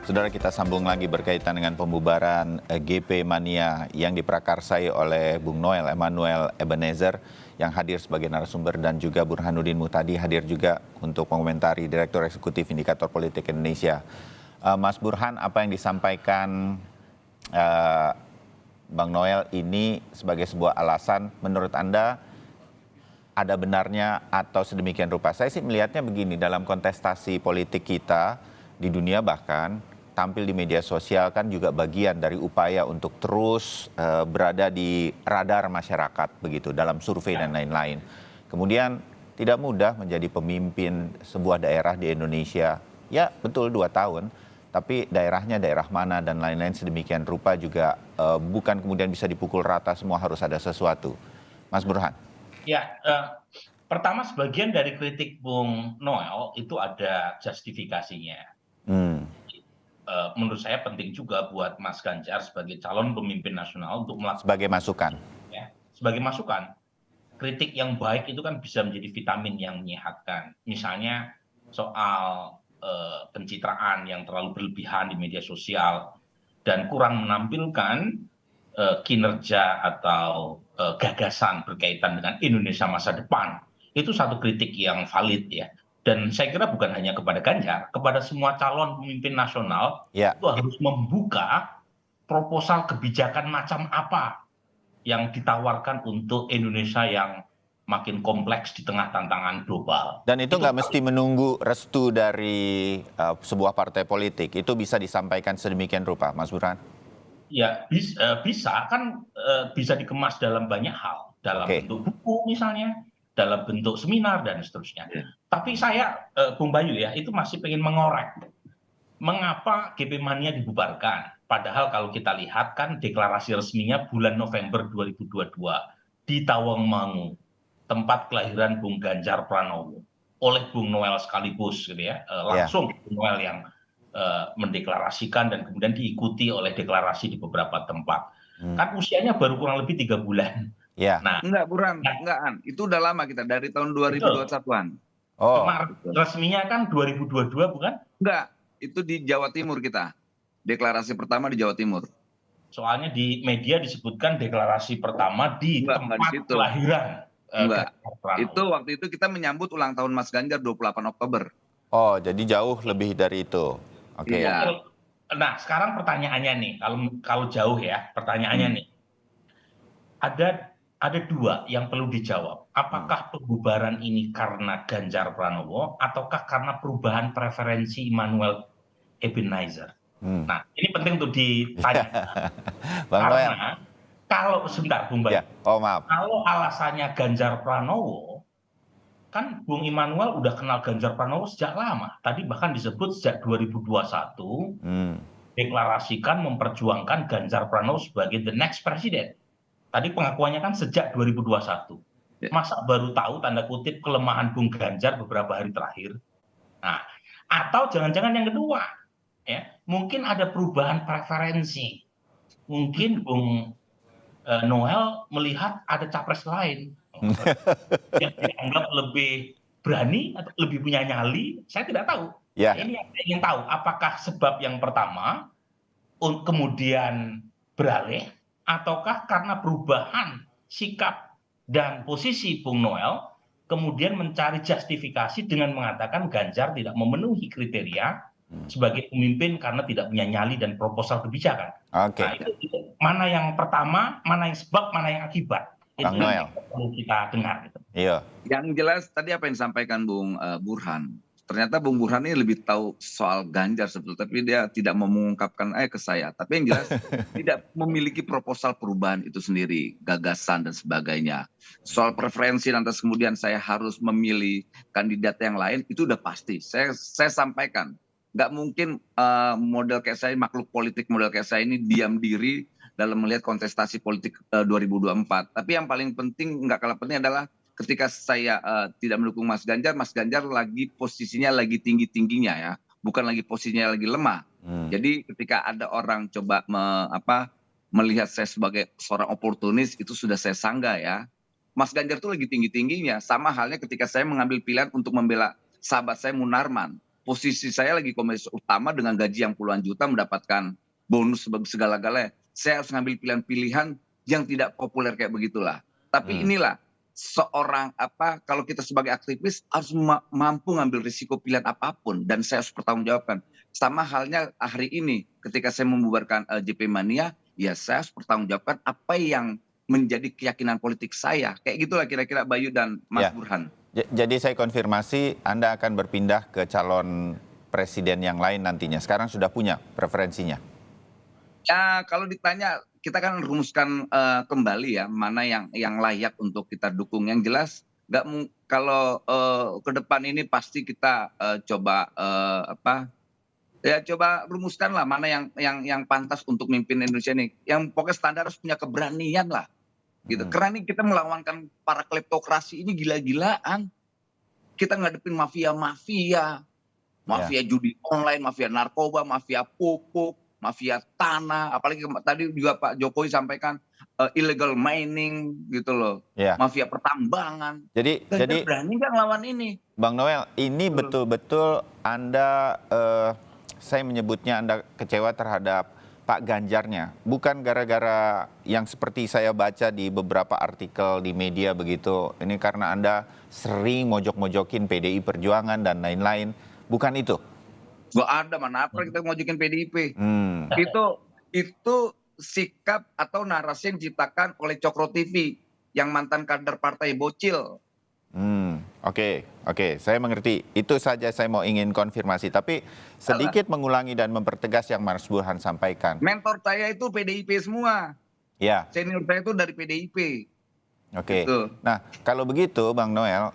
Saudara, kita sambung lagi berkaitan dengan pembubaran GP Mania yang diprakarsai oleh Bung Noel Emmanuel Ebenezer yang hadir sebagai narasumber, dan juga Burhanuddin Muhtadi hadir juga untuk mengomentari, Direktur Eksekutif Indikator Politik Indonesia. Mas Burhan, apa yang disampaikan Bang Noel ini sebagai sebuah alasan, menurut Anda ada benarnya atau sedemikian rupa? Saya sih melihatnya begini, dalam kontestasi politik kita di dunia, bahkan tampil di media sosial kan juga bagian dari upaya untuk terus berada di radar masyarakat begitu dalam survei dan lain-lain. Kemudian tidak mudah menjadi pemimpin sebuah daerah di Indonesia. Ya betul 2 tahun, tapi daerahnya daerah mana dan lain-lain sedemikian rupa juga bukan kemudian bisa dipukul rata, semua harus ada sesuatu. Mas Burhan. Ya, pertama sebagian dari kritik Bung Noel itu ada justifikasinya. Menurut saya penting juga buat Mas Ganjar sebagai calon pemimpin nasional untuk melakukan Sebagai masukan. ya, sebagai masukan. Kritik yang baik itu kan bisa menjadi vitamin yang menyehatkan. Misalnya soal pencitraan yang terlalu berlebihan di media sosial dan kurang menampilkan kinerja atau gagasan berkaitan dengan Indonesia masa depan. Itu satu kritik yang valid ya. Dan saya kira bukan hanya kepada Ganjar, kepada semua calon pemimpin nasional Ya. itu harus membuka proposal kebijakan macam apa yang ditawarkan untuk Indonesia yang makin kompleks di tengah tantangan global. Dan itu nggak mesti menunggu restu dari sebuah partai politik, itu bisa disampaikan sedemikian rupa, Mas Burhan? Ya bisa kan, bisa dikemas dalam banyak hal, dalam bentuk buku misalnya, dalam bentuk seminar dan seterusnya. Tapi saya, Bung Bayu ya, itu masih pengen mengorek, mengapa GP Mania dibubarkan? Padahal kalau kita lihat kan deklarasi resminya bulan November 2022 di Tawangmangu, tempat kelahiran Bung Ganjar Pranowo, oleh Bung Noel sekaligus gitu ya, langsung Bung Noel yang mendeklarasikan dan kemudian diikuti oleh deklarasi di beberapa tempat. Kan usianya baru kurang lebih 3 bulan. Ya. Enggak, Burhan, enggak An. Itu udah lama kita, dari tahun 2021-an. Oh. Cuma resminya kan 2022 bukan? Enggak, itu di Jawa Timur kita. Deklarasi pertama di Jawa Timur. Soalnya di media disebutkan deklarasi pertama di tempat di situ. kelahiran. Enggak. Itu waktu itu kita menyambut ulang tahun Mas Ganjar 28 Oktober. Oh, jadi jauh lebih dari itu. Oke. Iya. Nah, sekarang pertanyaannya nih, kalau jauh ya, pertanyaannya nih. Ada 2 yang perlu dijawab. Apakah pembubaran ini karena Ganjar Pranowo ataukah karena perubahan preferensi Emmanuel Ebenezer? Nah, ini penting untuk ditanya. Karena kalau sebentar Bung Bayu. Oh, maaf. Kalau alasannya Ganjar Pranowo, kan Bung Emmanuel udah kenal Ganjar Pranowo sejak lama. Tadi bahkan disebut sejak 2021 deklarasikan memperjuangkan Ganjar Pranowo sebagai the next president. Tadi pengakuannya kan sejak 2021. Masa baru tahu tanda kutip kelemahan Bung Ganjar beberapa hari terakhir? Nah, atau jangan-jangan yang kedua, ya, mungkin ada perubahan preferensi. Mungkin Bung Noel melihat ada capres lain yang dianggap lebih berani atau lebih punya nyali, saya tidak tahu. Ya. Ini yang saya ingin tahu, apakah sebab yang pertama kemudian beralih, ataukah karena perubahan sikap dan posisi Bung Noel kemudian mencari justifikasi dengan mengatakan Ganjar tidak memenuhi kriteria sebagai pemimpin karena tidak punya nyali dan proposal kebijakan. Oke. Nah, itu mana yang pertama, mana yang sebab, mana yang akibat. Bang Itu Noel. yang perlu kita dengar. Gitu. Iya. Yang jelas tadi apa yang disampaikan Bung Burhan. Ternyata Bung Burhan ini lebih tahu soal Ganjar sebetulnya, tapi dia tidak mau mengungkapkan ke saya. Tapi yang jelas tidak memiliki proposal perubahan itu sendiri, gagasan dan sebagainya. Soal preferensi lantas kemudian saya harus memilih kandidat yang lain, itu udah pasti. Saya sampaikan, nggak mungkin model kayak saya, makhluk politik model kayak saya ini diam diri dalam melihat kontestasi politik 2024. Tapi yang paling penting, nggak kalah penting adalah ketika saya tidak mendukung Mas Ganjar lagi posisinya lagi tinggi-tingginya ya, bukan lagi posisinya lagi lemah. Jadi ketika ada orang coba melihat saya sebagai seorang oportunis, itu sudah saya sanggah ya. Mas Ganjar tuh lagi tinggi-tingginya, sama halnya ketika saya mengambil pilihan untuk membela sahabat saya Munarman. posisi saya lagi komisaris utama dengan gaji yang puluhan juta, mendapatkan bonus segala-galanya. Saya harus ngambil pilihan-pilihan yang tidak populer kayak begitulah. Tapi inilah seorang kalau kita sebagai aktivis harus mampu ngambil risiko pilihan apapun, dan saya harus bertanggungjawabkan. Sama halnya hari ini ketika saya membubarkan JP Mania, ya saya harus bertanggungjawabkan apa yang menjadi keyakinan politik saya. Kayak gitulah kira-kira Bayu dan Mas Burhan. Jadi saya konfirmasi, Anda akan berpindah ke calon presiden yang lain nantinya. Sekarang sudah punya preferensinya? Ya kalau ditanya, kita kan rumuskan kembali ya mana yang layak untuk kita dukung. Yang jelas kalau ke depan ini pasti kita coba coba rumuskan lah mana yang pantas untuk mimpin Indonesia ini. Yang pokoknya standar harus punya keberanian lah. Gitu. Karena ini kita melawankan para kleptokrasi ini gila-gilaan. Kita ngadepin mafia judi online, mafia narkoba, mafia pupuk, mafia tanah, apalagi tadi juga Pak Jokowi sampaikan illegal mining gitu loh, mafia pertambangan. Jadi berani nggak ngelawan ini? Bang Noel, ini betul-betul Anda, saya menyebutnya Anda kecewa terhadap Pak Ganjarnya, bukan gara-gara yang seperti saya baca di beberapa artikel di media begitu. Ini karena Anda sering mojok-mojokin PDI Perjuangan dan lain-lain, bukan itu? Gak ada, mana apa kita mojokin PDIP. Itu sikap atau narasi yang diciptakan oleh Cokro TV yang mantan kader partai bocil. Oke, saya mengerti. Itu saja saya mau ingin konfirmasi. Tapi sedikit mengulangi dan mempertegas yang Mas Burhan sampaikan. Mentor saya itu PDIP semua. Ya. Senior saya itu dari PDIP. Oke. Nah, kalau begitu Bang Noel,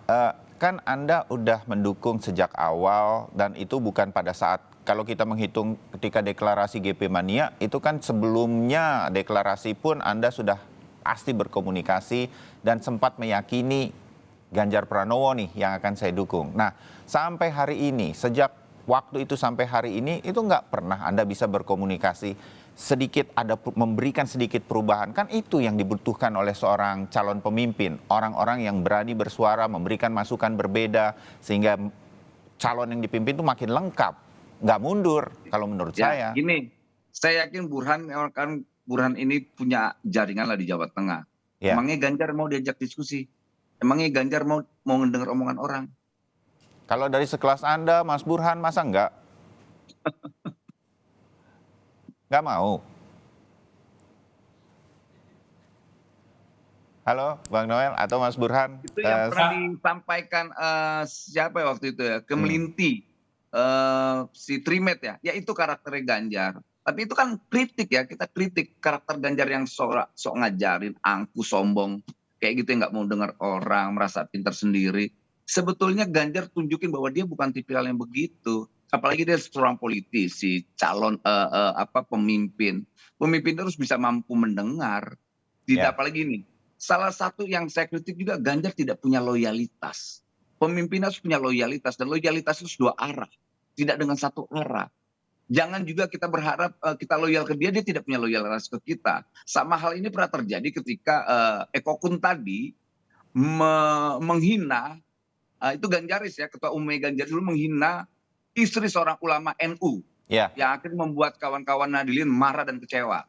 kan Anda udah mendukung sejak awal dan itu bukan pada saat, kalau kita menghitung ketika deklarasi GP Mania, itu kan sebelumnya deklarasi pun Anda sudah pasti berkomunikasi dan sempat meyakini Ganjar Pranowo nih yang akan saya dukung. Nah, sampai hari ini, sejak waktu itu sampai hari ini, itu nggak pernah Anda bisa berkomunikasi sedikit, memberikan sedikit perubahan. Kan itu yang dibutuhkan oleh seorang calon pemimpin. Orang-orang yang berani bersuara, memberikan masukan berbeda, sehingga calon yang dipimpin itu makin lengkap. Nggak mundur, kalau menurut saya. Gini, saya yakin Burhan ini punya jaringan lah di Jawa Tengah. Emangnya Ganjar mau diajak diskusi? Emangnya Ganjar mau mendengar omongan orang? Kalau dari sekelas Anda, Mas Burhan, masa enggak? Enggak mau? Halo, Bang Noel atau Mas Burhan? Itu yang pernah disampaikan siapa ya waktu itu ya? Kemelinti, si Trimet ya. Ya itu karakternya Ganjar. Tapi itu kan kritik ya, kita kritik karakter Ganjar yang sok ngajarin, angku, sombong. Kayak gitu yang nggak mau dengar orang, merasa pintar sendiri. Sebetulnya Ganjar tunjukin bahwa dia bukan tipikal yang begitu. Apalagi dia seorang politisi, calon pemimpin. Pemimpin harus bisa mampu mendengar. Tidak apalagi ini. Salah satu yang saya kritik juga, Ganjar tidak punya loyalitas. Pemimpin harus punya loyalitas, dan loyalitas itu dua arah, tidak dengan satu arah. Jangan juga kita berharap kita loyal ke dia tidak punya loyalitas ke kita. Sama hal ini pernah terjadi ketika Eko Kun tadi menghina, itu Ganjaris ya, Ketua Umum Ganjar dulu menghina istri seorang ulama NU. Yang akhirnya membuat kawan-kawan Nahdliyin marah dan kecewa.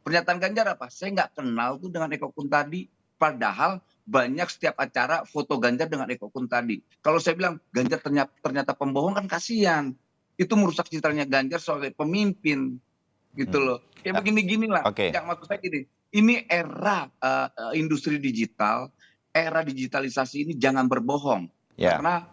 Pernyataan Ganjar apa? Saya nggak kenal tuh dengan Eko Kun tadi. Padahal banyak setiap acara foto Ganjar dengan Eko Kun tadi. Kalau saya bilang Ganjar ternyata pembohong, kan kasihan. Itu merusak citranya Ganjar sebagai pemimpin, gitu loh. Kayak begini-gini lah. Yang maksud saya gini, ini era industri digital, era digitalisasi ini jangan berbohong. Karena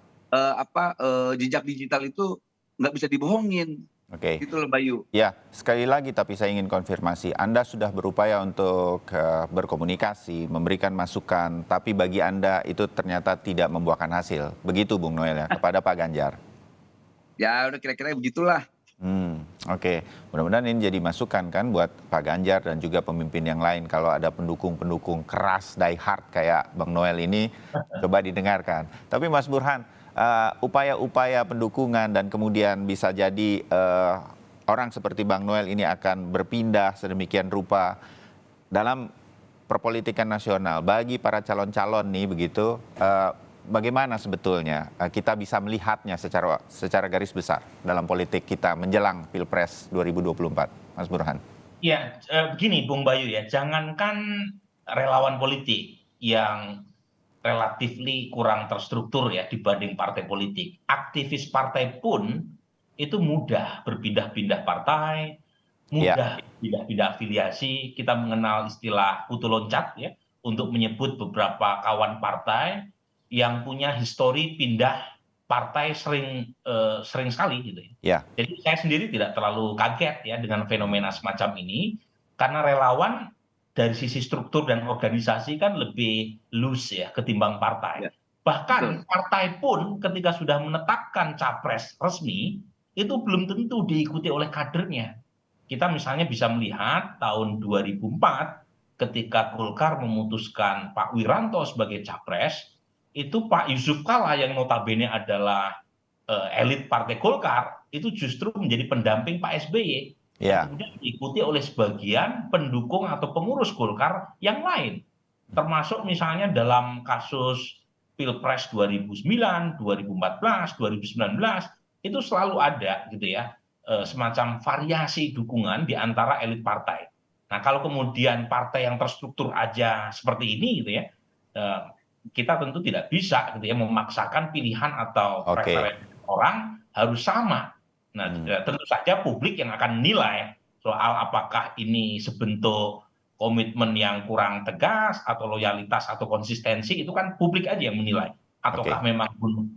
jejak digital itu nggak bisa dibohongin. Gitu loh Bayu. Ya, sekali lagi tapi saya ingin konfirmasi, Anda sudah berupaya untuk berkomunikasi, memberikan masukan, tapi bagi Anda itu ternyata tidak membuahkan hasil. Begitu Bung Noel ya, kepada Pak Ganjar. Ya udah kira-kira begitulah. Mudah-mudahan ini jadi masukan kan buat Pak Ganjar dan juga pemimpin yang lain. Kalau ada pendukung-pendukung keras, die hard kayak Bang Noel ini, coba didengarkan. Tapi Mas Burhan, upaya-upaya pendukungan dan kemudian bisa jadi orang seperti Bang Noel ini akan berpindah sedemikian rupa dalam perpolitikan nasional. Bagi para calon-calon nih begitu, bagaimana sebetulnya kita bisa melihatnya secara garis besar dalam politik kita menjelang Pilpres 2024, Mas Burhan? Ya, begini Bung Bayu ya, jangankan relawan politik yang relatifly kurang terstruktur ya dibanding partai politik. Aktivis partai pun itu mudah berpindah-pindah partai, mudah pindah-pindah afiliasi. Kita mengenal istilah kutu loncat ya untuk menyebut beberapa kawan partai yang punya histori pindah partai sering sekali gitu ya. Ya, Jadi saya sendiri tidak terlalu kaget ya dengan fenomena semacam ini karena relawan dari sisi struktur dan organisasi kan lebih loose ya ketimbang partai. Ya, Bahkan betul. partai pun ketika sudah menetapkan capres resmi itu belum tentu diikuti oleh kadernya. Kita misalnya bisa melihat tahun 2004 ketika Golkar memutuskan Pak Wiranto sebagai capres, itu Pak Yusuf Kalla yang notabene adalah elit partai Golkar itu justru menjadi pendamping Pak SBY yang ya, kemudian diikuti oleh sebagian pendukung atau pengurus Golkar yang lain. Termasuk misalnya dalam kasus Pilpres 2009, 2014, 2019 itu selalu ada gitu ya semacam variasi dukungan di antara elit partai. Nah, kalau kemudian partai yang terstruktur aja seperti ini gitu ya, kita tentu tidak bisa gitu ya memaksakan pilihan atau oke. preferensi orang harus sama. Nah, tentu saja publik yang akan menilai soal apakah ini sebentuk komitmen yang kurang tegas atau loyalitas atau konsistensi itu kan publik aja yang menilai. Ataukah Oke. memang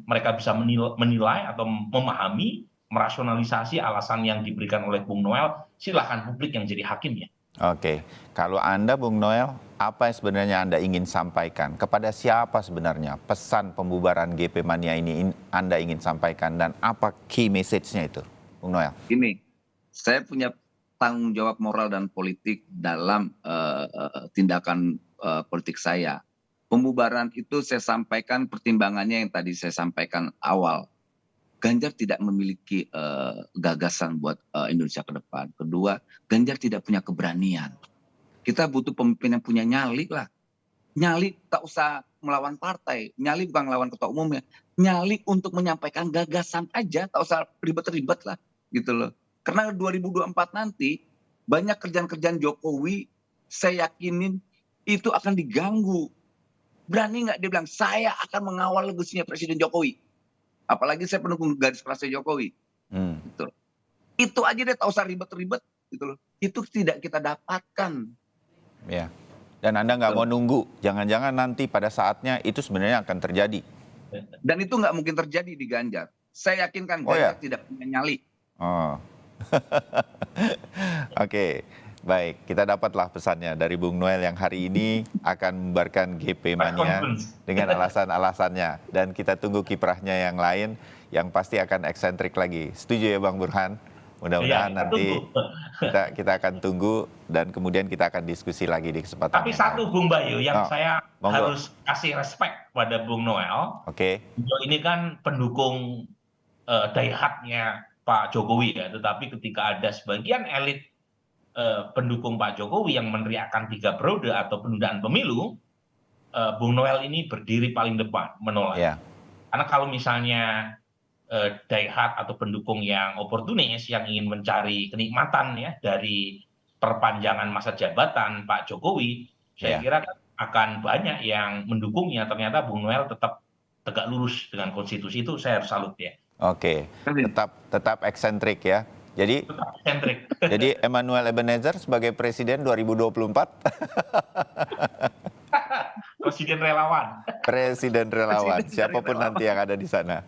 mereka bisa menilai atau memahami, merasionalisasi alasan yang diberikan oleh Bung Noel, silakan publik yang jadi hakimnya. Oke, kalau Anda, Bung Noel, apa yang sebenarnya Anda ingin sampaikan? Kepada siapa sebenarnya pesan pembubaran GP Mania ini Anda ingin sampaikan dan apa key message-nya itu, Bung Noel? Ini, saya punya tanggung jawab moral dan politik dalam tindakan politik saya. Pembubaran itu saya sampaikan pertimbangannya yang tadi saya sampaikan awal. Ganjar tidak memiliki gagasan buat Indonesia ke depan. Kedua, Ganjar tidak punya keberanian. Kita butuh pemimpin yang punya nyali lah. Nyali tak usah melawan partai. Nyali bukan melawan ketua umumnya. Nyali untuk menyampaikan gagasan aja, tak usah ribet-ribet lah gitu loh. Karena 2024 nanti banyak kerjaan-kerjaan Jokowi saya yakinin itu akan diganggu. Berani nggak dia bilang saya akan mengawal legasinya Presiden Jokowi. Apalagi saya pendukung garis kerasnya Jokowi. Gitu. Itu aja deh, tak usah ribet-ribet gitu loh. Itu tidak kita dapatkan. Ya. Dan Anda nggak mau nunggu, jangan-jangan nanti pada saatnya itu sebenarnya akan terjadi. Dan itu nggak mungkin terjadi di Ganjar. Saya yakinkan Ganjar tidak punya nyali. Oh. Oke, baik. Kita dapatlah pesannya dari Bung Noel yang hari ini akan membubarkan GP Mania dengan alasan-alasannya. Dan kita tunggu kiprahnya yang lain yang pasti akan eksentrik lagi. Setuju ya Bang Burhan? Mudah-mudahan nanti kita akan tunggu dan kemudian kita akan diskusi lagi di kesempatan Tapi yang satu lain. Bung Bayu yang saya monggo. harus kasih respect pada Bung Noel. Oke. Beliau ini kan pendukung die-hardnya Pak Jokowi ya, tetapi ketika ada sebagian elit pendukung Pak Jokowi yang meneriakkan 3 periode atau penundaan pemilu, Bung Noel ini berdiri paling depan menolak. Ya. Karena kalau misalnya die-hard atau pendukung yang oportunis yang ingin mencari kenikmatan ya dari perpanjangan masa jabatan Pak Jokowi, saya kira akan banyak yang mendukungnya. Ternyata Bung Noel tetap tegak lurus dengan konstitusi, itu saya harus salut ya. Oke, tetap eksentrik ya. Jadi Tetap eksentrik. Jadi Emmanuel Ebenezer sebagai presiden 2024? Presiden relawan. Presiden relawan, siapapun nanti yang ada di sana.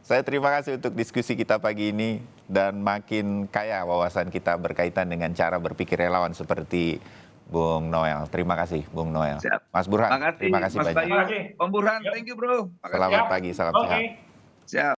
Saya terima kasih untuk diskusi kita pagi ini dan makin kaya wawasan kita berkaitan dengan cara berpikir relawan seperti Bung Noel. Terima kasih Bung Noel. Siap. Mas Burhan, terima kasih Mas banyak. Bayu. Om Burhan, thank you bro. Selamat pagi, salam sehat. Siap.